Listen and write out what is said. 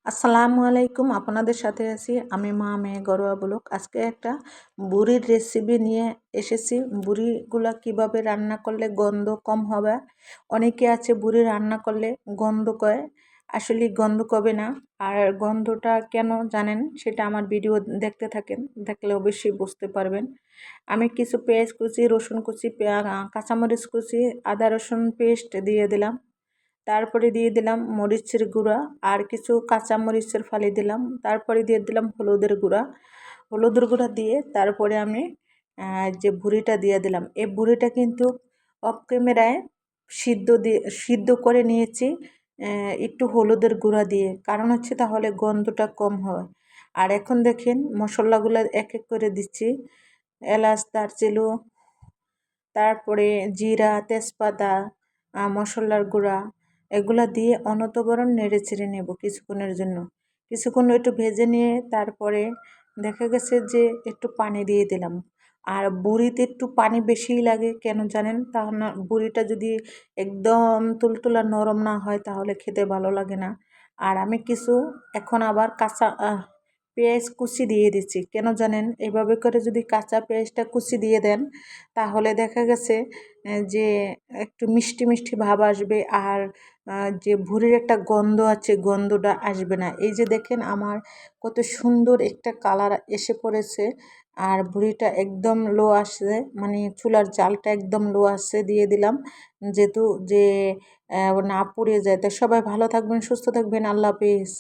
আসসালামু আলাইকুম, আপনাদের সাথে আছি আমি মা মেয়ে ঘরোয়া ব্লগ। আজকে একটা বুড়ির রেসিপি নিয়ে এসেছি। বুড়িগুলা কিভাবে রান্না করলে গন্ধ কম হবে। অনেকে আছে বুড়ি রান্না করলে গন্ধ কয়, আসলে গন্ধ কবে না। আর গন্ধটা কেন জানেন সেটা আমার ভিডিও দেখতে থাকেন, দেখলে অবশ্যই বুঝতে পারবেন। আমি কিছু পেঁয়াজ কুচি, রসুন কুচি, কাঁচামরিচ কুচি, আদা রসুন পেস্ট দিয়ে দিলাম। তারপরে দিয়ে দিলাম মরিচের গুঁড়া আর কিছু কাঁচা মরিচের ফালি দিলাম। তারপরে দিয়ে দিলাম হলুদের গুঁড়া দিয়ে তারপরে আমি যে ভুঁড়িটা দিয়ে দিলাম। এই ভুঁড়িটা কিন্তু অফ ক্যামেরায় সিদ্ধ করে নিয়েছি একটু হলুদের গুঁড়া দিয়ে, কারণ হচ্ছে তাহলে গন্ধটা কম হয়। আর এখন দেখেন মশলাগুলো এক এক করে দিচ্ছি। এলাচ, দারচিনি, তারপরে জিরা, তেজপাতা, মশলার গুঁড়া, এগুলা দিয়ে অনতবরণ নেড়ে চেড়ে নেব কিছুক্ষণের জন্য। কিছুক্ষণ একটু ভেজে নিয়ে তারপরে দেখা গেছে যে একটু পানি দিয়ে দিলাম। আর বুড়িতে একটু পানি বেশিই লাগে, কেন জানেন? তাহলে বুড়িটা যদি একদম তুলতুলা নরম না হয় তাহলে খেতে ভালো লাগে না। আর আমি কিছু এখন আবার কাঁচা পেঁয়াজ কুচি দিয়ে দিচ্ছি। কেন জানেন? এভাবে করে যদি কাঁচা পেঁয়াজটা কুচি দিয়ে দেন তাহলে দেখা গেছে যে একটু মিষ্টি মিষ্টি ভাব আসবে। আর যে ভুঁড়ির একটা গন্ধ আছে, গন্ধটা আসবে না। এই যে দেখেন আমার কত সুন্দর একটা কালার এসে পড়েছে। আর ভুঁড়িটা একদম লো আসছে, মানে চুলার জালটা একদম লো আসছে দিয়ে দিলাম, যেহেতু যে না পুড়ে যায়। তো সবাই ভালো থাকবেন, সুস্থ থাকবেন, আল্লাহ হাফেজ।